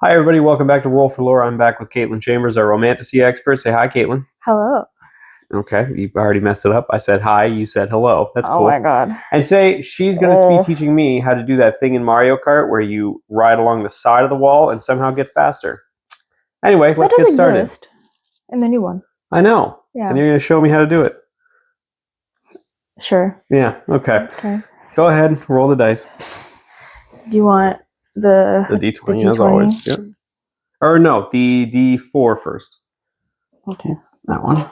Hi, everybody. Welcome back to Roll for Lore. I'm back with Kaitlyn Chambers, our romantasy expert. Say hi, Kaitlyn. Hello. Okay, you already messed it up. I said hi, you said hello. That's cool. Oh my god. And say she's going to be teaching me how to do that thing in Mario Kart where you ride along the side of the wall and somehow get faster. Anyway, let's get started. Exist in the new one. I know. Yeah. And you're going to show me how to do it. Sure. Yeah, okay. Okay. Go ahead, roll the dice. Do you want the D20, the D20? as always. Yep. Or no, the D4 first. Okay. That one.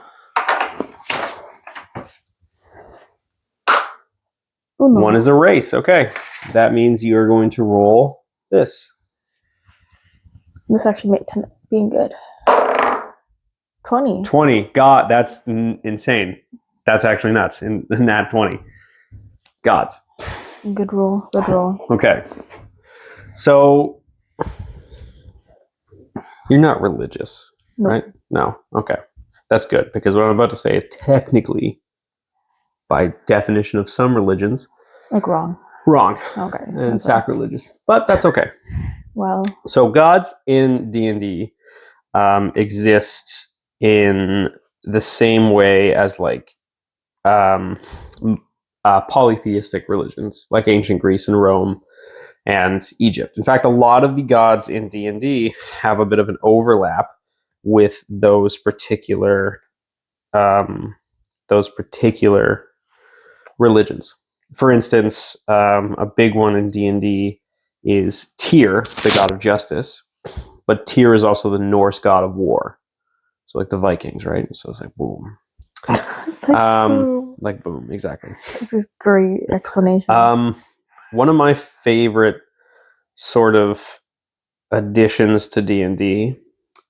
Oh, no. One is a race. Okay. That means you are going to roll this. This actually made 10 being good. 20. 20. God, that's insane. That's actually nuts. In that 20. Gods. Good roll. Good roll. Okay. So, you're not religious, Nope. right? No. Okay. That's good, because what I'm about to say is technically, by definition of some religions, Like wrong. wrong. Okay. And sacrilegious. But that's okay. Well. So gods in D&D exist in the same way as like polytheistic religions, like ancient Greece and Rome and Egypt. In fact, a lot of the gods in D&D have a bit of an overlap with those particular religions. For instance, a big one in D&D is Tyr, the god of justice, but Tyr is also the Norse god of war. So like the Vikings, right? So it's like boom. It's like boom. Like boom, exactly. This is great explanation. One of my favorite sort of additions to D&D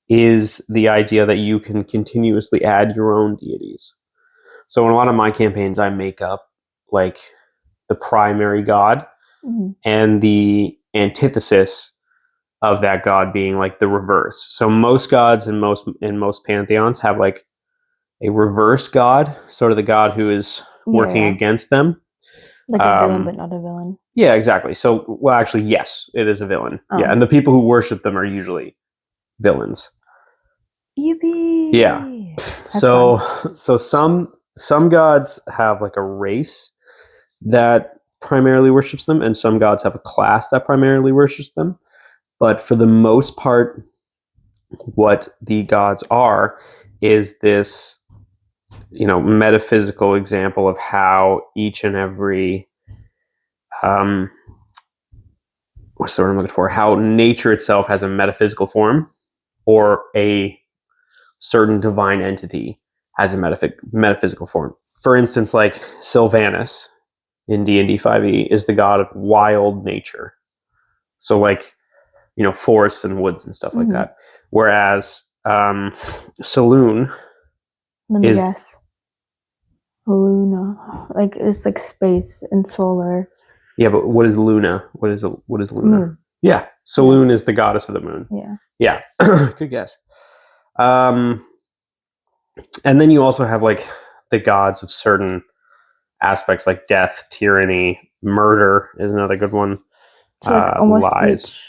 is the idea that you can continuously add your own deities. So in a lot of my campaigns, I make up like the primary god and the antithesis of that god being like the reverse. So most gods in most pantheons have like a reverse god, sort of the god who is working against them. Like a villain, but not a villain. Yeah, exactly. So, well, actually, yes, it is a villain. Oh. Yeah, and the people who worship them are usually villains. Yippee! Yeah. That's so fun. So some gods have like a race that primarily worships them, and some gods have a class that primarily worships them. But for the most part, what the gods are is this, metaphysical example of how each and every, what's the word I'm looking for? How nature itself has a metaphysical form, or a certain divine entity has a metaphysical form. For instance, like Sylvanas in D&D 5e is the god of wild nature. So like, forests and woods and stuff like that. Whereas Saloon Let me guess. Luna. Like, it's like space and solar. Yeah, but what is Luna? What is Luna? Moon. Yeah. Saloon is the goddess of the moon. Yeah. Good guess. And then you also have like the gods of certain aspects, like death, tyranny, murder is another good one. So like almost lies.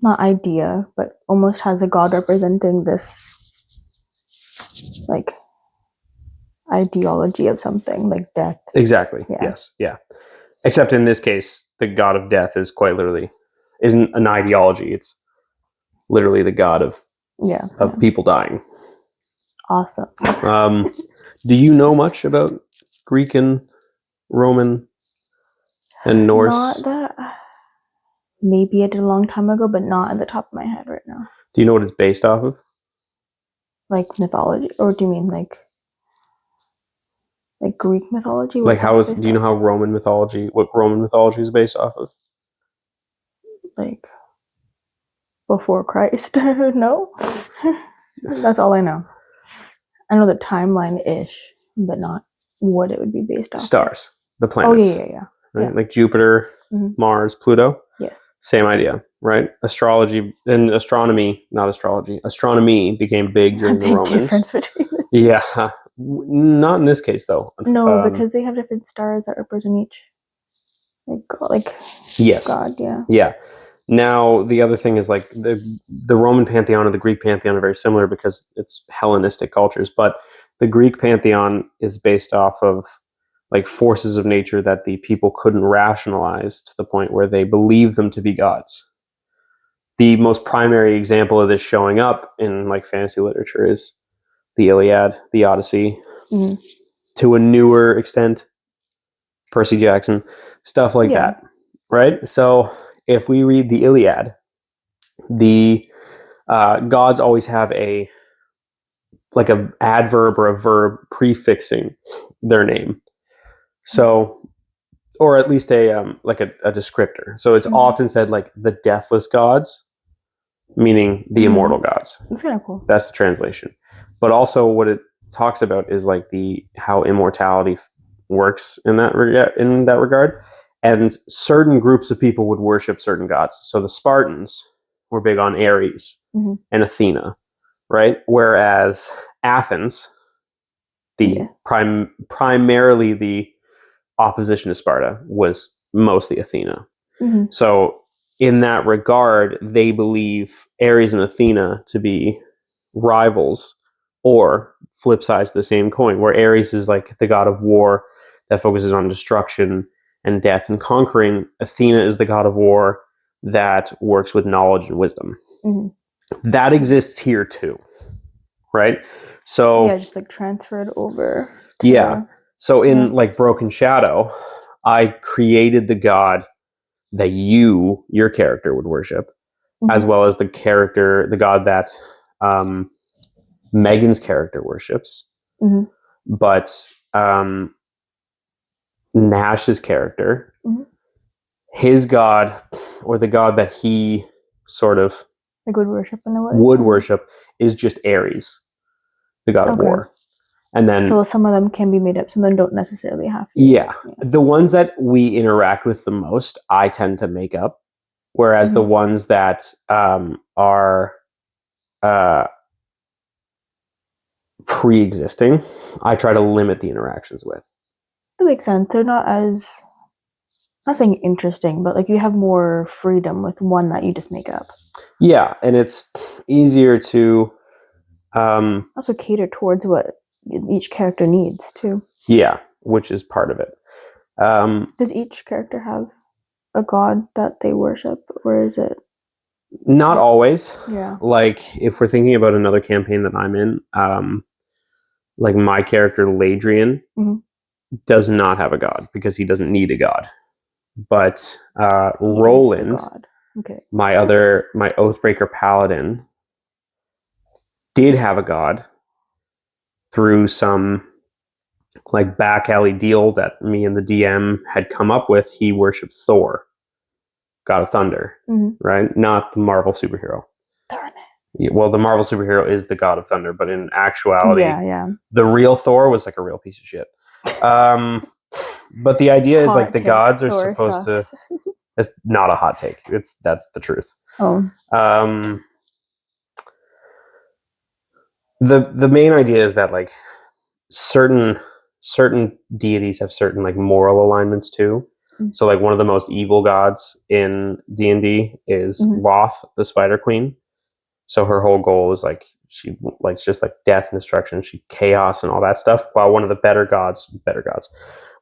Not idea, but almost has a god representing this like ideology of something, like death. Exactly. Yeah. Yes. Yeah. Except in this case, the god of death is quite literally isn't an ideology. It's literally the god of people dying. Awesome. Do you know much about Greek and Roman and Norse? Not that. Maybe I did a long time ago, but not at the top of my head right now. Do you know what it's based off of? Like mythology, or do you mean like Greek mythology? Like do you know how what Roman mythology is based off of? Like before Christ? No? That's all I know. I know the timeline-ish, but not what it would be based off. Stars, the planets. Oh, yeah. Right? Yeah. Like Jupiter, Mars, Pluto. Yes. Same idea, right? Astronomy became big during the Romans. Difference between this. Yeah. Not in this case, though. No, because they have different stars that represent each. Like yes. God, yeah. Yeah. Now, the other thing is like the Roman pantheon and the Greek pantheon are very similar because it's Hellenistic cultures, but the Greek pantheon is based off of like forces of nature that the people couldn't rationalize to the point where they believed them to be gods. The most primary example of this showing up in like fantasy literature is the Iliad, the Odyssey, to a newer extent, Percy Jackson, stuff like that, right? So if we read the Iliad, the gods always have a adverb or a verb prefixing their name, so or at least a descriptor. So it's often said like the deathless gods, meaning the immortal gods. That's kind of cool. That's the translation. But also, what it talks about is like how immortality works in that regard, and certain groups of people would worship certain gods. So the Spartans were big on Ares and Athena, right? Whereas Athens, primarily the opposition to Sparta, was mostly Athena. So in that regard, they believe Ares and Athena to be rivals or flip sides of the same coin, where Ares is like the god of war that focuses on destruction and death and conquering. Athena is the god of war that works with knowledge and wisdom. That exists here too, right? So just like transferred over. So in like Broken Shadow, I created the god that your character would worship, as well as the god that Megan's character worships. But Nash's character, his god, or the god that he sort of like would worship in a way, worship, is just Ares, the god of war. And then so some of them can be made up, some of them don't necessarily have to. Yeah. The ones that we interact with the most, I tend to make up. Whereas the ones that are pre-existing, I try to limit the interactions with. That makes sense. They're not as, I'm not saying interesting, but like you have more freedom with one that you just make up. Yeah, and it's easier to also cater towards what each character needs too. Yeah, which is part of it. Does each character have a god that they worship, or is it? Not always. Yeah. Like if we're thinking about another campaign that I'm in, like my character Ladrian does not have a god because he doesn't need a god. But Roland, my Oathbreaker Paladin, did have a god through some like back alley deal that me and the DM had come up with. He worshipped Thor, god of thunder, right? Not the Marvel superhero. Darn it. Well, the Marvel superhero is the god of thunder, but in actuality, the real Thor was like a real piece of shit. But the idea is like the gods are supposed to. It's not a hot take. That's the truth. The main idea is that like certain deities have certain like moral alignments too. So like one of the most evil gods in D&D is Loth, the Spider Queen. So her whole goal is like she likes just like death and destruction, chaos and all that stuff. While one of the better gods,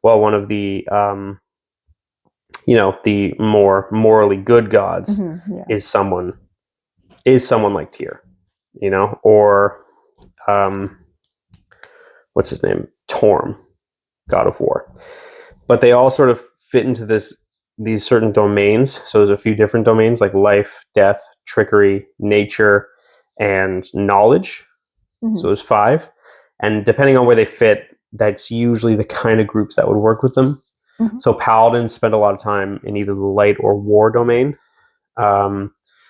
well, one of the the more morally good gods is someone like Tyr, or what's his name? Torm, god of war. But they all sort of fit into these certain domains. So there's a few different domains like life, death, trickery, nature, and knowledge. So there's 5. And depending on where they fit, that's usually the kind of groups that would work with them. So paladins spend a lot of time in either the light or war domain,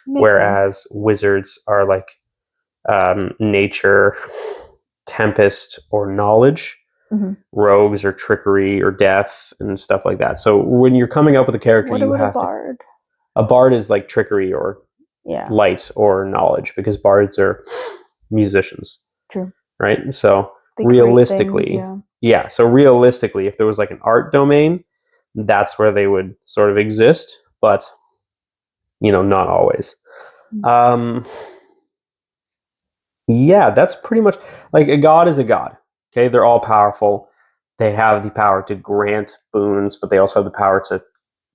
whereas wizards are like nature, tempest, or knowledge. Rogues or trickery or death and stuff like that. So when you're coming up with a character, you have a bard is like trickery or light or knowledge, because bards are musicians. True. Right? So realistically, so realistically, if there was like an art domain, that's where they would sort of exist. But not always. Yeah, that's pretty much like a god is a god. Okay, they're all powerful. They have the power to grant boons, but they also have the power to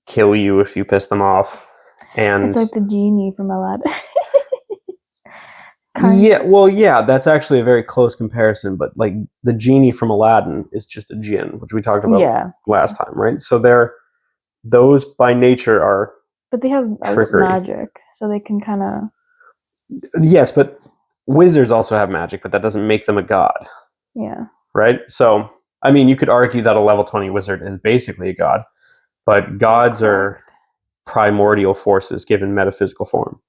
kill you if you piss them off. And it's like the genie from Aladdin. yeah, that's actually a very close comparison. But like the genie from Aladdin is just a jinn, which we talked about last time, right? So those by nature are. But they have trickery. Magic, so they can kind of. Yes, but wizards also have magic, but that doesn't make them a god. Yeah. Right? So, I mean, you could argue that a level 20 wizard is basically a god, but gods are primordial forces given metaphysical form,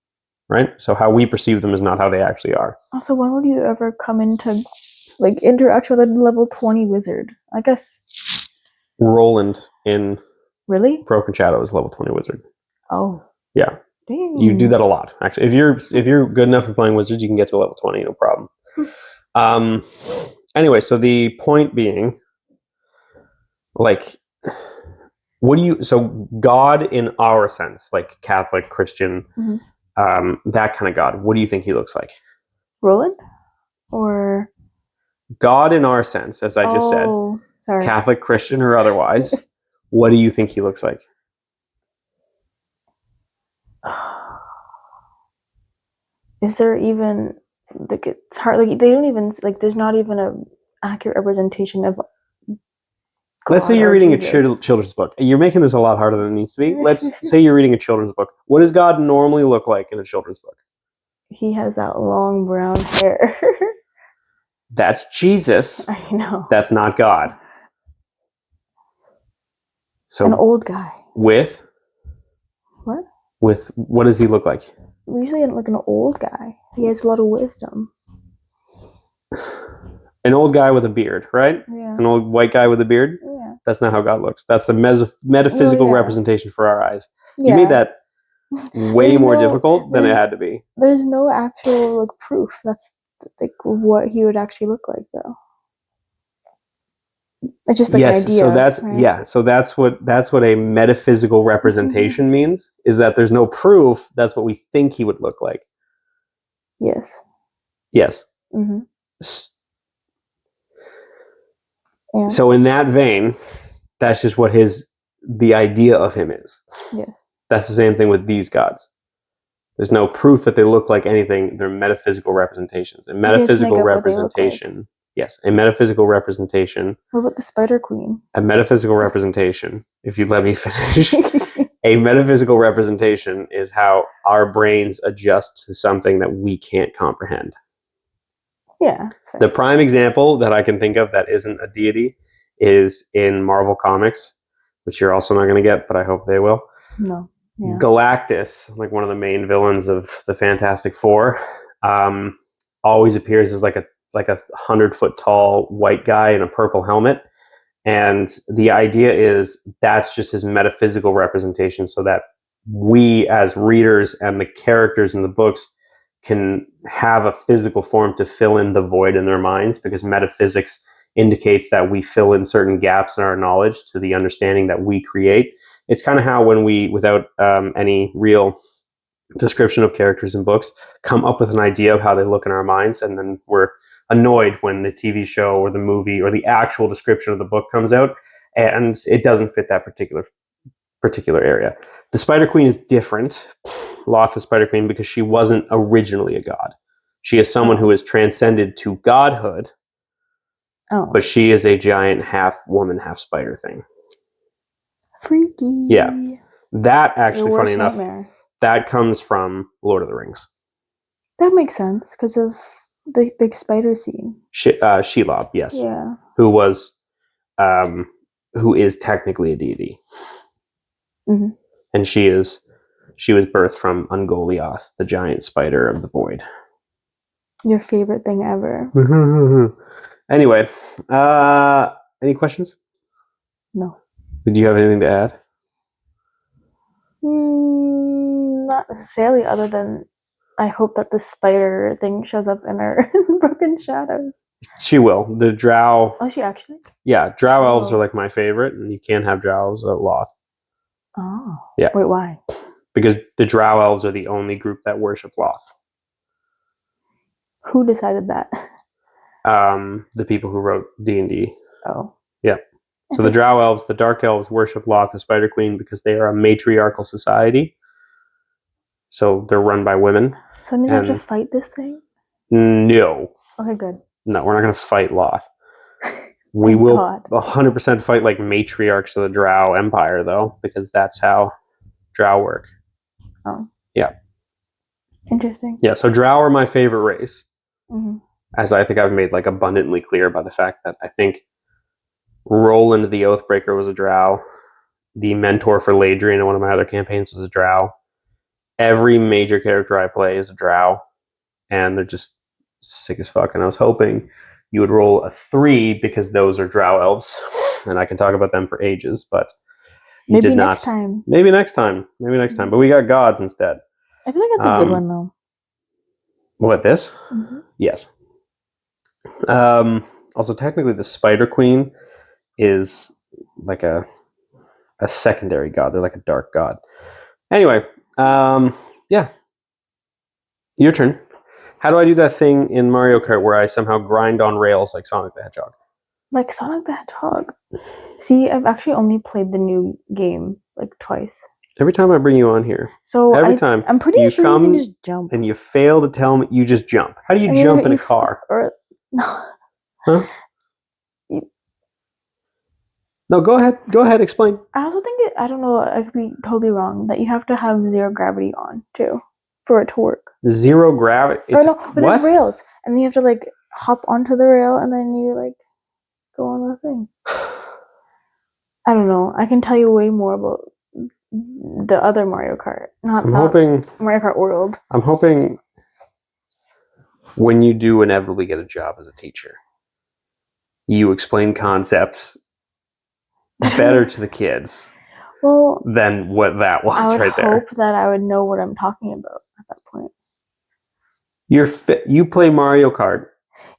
right? So how we perceive them is not how they actually are. Also, when would you ever come into like interaction with a level 20 wizard? I guess Roland in Really? Broken Shadow is level 20 wizard. Oh. Yeah. Dang. You do that a lot, actually. If you're good enough at playing wizards, you can get to level 20, no problem. Anyway, so the point being, like, so God in our sense, like Catholic, Christian, that kind of God, what do you think he looks like? Roland? Or God in our sense, as I just said, sorry. Catholic, Christian, or otherwise, what do you think he looks like? Is there even like it's hard? Like they don't even like. There's not even a accurate representation of. Let's say you're reading a children's book. You're making this a lot harder than it needs to be. Let's say you're reading a children's book. What does God normally look like in a children's book? He has that long brown hair. That's Jesus. I know. That's not God. So an old guy. With? What? With what does he look like? Usually like an old guy. He has a lot of wisdom. An old guy with a beard, right? Yeah. An old white guy with a beard? Yeah. That's not how God looks. That's the metaphysical representation for our eyes. Yeah. You made that way more difficult than it had to be. There's no actual like proof. That's like what he would actually look like, though. It's just like an idea. So that's right? So that's what a metaphysical representation means. Is that there's no proof. That's what we think he would look like. Yes. Yes. Mm-hmm. Yeah. So in that vein, that's just what the idea of him is. Yes. That's the same thing with these gods. There's no proof that they look like anything. They're metaphysical representations. A metaphysical representation. Yes, a metaphysical representation. What about the Spider Queen? A metaphysical representation, if you'd let me finish. A metaphysical representation is how our brains adjust to something that we can't comprehend. Yeah. The prime example that I can think of that isn't a deity is in Marvel Comics, which you're also not going to get, but I hope they will. No. Yeah. Galactus, like one of the main villains of the Fantastic Four, always appears as like a 100-foot tall white guy in a purple helmet. And the idea is that's just his metaphysical representation so that we as readers and the characters in the books can have a physical form to fill in the void in their minds, because metaphysics indicates that we fill in certain gaps in our knowledge to the understanding that we create. It's kind of how when we, without any real description of characters in books, come up with an idea of how they look in our minds, and then we're annoyed when the TV show or the movie or the actual description of the book comes out and it doesn't fit that particular area. The Spider Queen is different, Loth the Spider Queen, because she wasn't originally a god. She is someone who is transcended to godhood, but she is a giant half woman, half spider thing. Freaky. Yeah. That actually, funny enough, that comes from Lord of the Rings. That makes sense because of the big spider scene. Shelob, yes. Yeah. Who is technically a deity. Mm-hmm. And she was birthed from Ungoliath, the giant spider of the void. Your favorite thing ever. Anyway, any questions? No. Do you have anything to add? Not necessarily, other than I hope that the spider thing shows up in our Broken Shadows. She will. The drow. Oh, she actually? Yeah, drow elves are like my favorite, and you can't have drow elves at Loth. Oh. Yeah. Wait, why? because the Drow elves are the only group that worship Loth. Who decided that? The people who wrote D&D. Oh. Yeah. So the Drow elves, the Dark elves worship Loth, the Spider Queen, because they are a matriarchal society. So they're run by women. So that means I have to fight this thing? No. Okay, good. No, we're not going to fight Loth. We will God. 100% fight like matriarchs of the Drow Empire, though, because that's how Drow work. Oh. Yeah. Interesting. Yeah, so Drow are my favorite race. Mm-hmm. As I think I've made like abundantly clear by the fact that I think Roland the Oathbreaker was a Drow. The mentor for Ladrian in one of my other campaigns was a Drow. Every major character I play is a Drow. And they're just sick as fuck. And I was hoping you would roll a 3 because those are Drow elves. And I can talk about them for ages, but you Maybe did not. next time. Maybe next time. Maybe next time. But we got gods instead. I feel like that's a good one, though. What, this? Mm-hmm. Yes. Also, technically, the Spider Queen is like a secondary god. They're like a dark god. Anyway, yeah. Your turn. How do I do that thing in Mario Kart where I somehow grind on rails like Sonic the Hedgehog? Like Sonic the Hedgehog. See, I've actually only played the new game like twice. Every time I bring you on here, so time I'm pretty sure you can just jump. And you fail to tell me you just jump. How do you jump in a car? No. Huh? No, go ahead. Go ahead. Explain. I also think I don't know. I could be totally wrong. That you have to have 0 gravity on too for it to work. 0 gravity. But there's rails, and then you have to like hop onto the rail, and then you like go on the thing. I don't know. I can tell you way more about the other Mario Kart. Not Mario Kart World. I'm hoping when you do inevitably get a job as a teacher, you explain concepts better to the kids than what that was right there. I would hope that I would know what I'm talking about at that point. You play Mario Kart.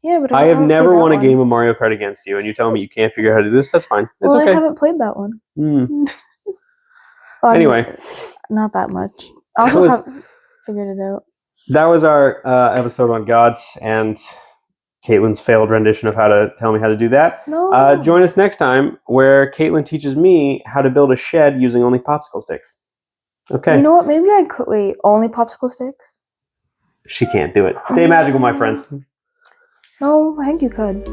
Yeah, but I have never won a game of Mario Kart against you, and you tell me you can't figure out how to do this. That's fine. It's okay. I haven't played that one. Anyway. Not that much. I also haven't figured it out. That was our episode on gods and Kaitlyn's failed rendition of how to tell me how to do that. No. Join us next time where Kaitlyn teaches me how to build a shed using only popsicle sticks. Okay. You know what? Maybe I could. Wait, only popsicle sticks? She can't do it. Stay magical, my friends. No, I think you could.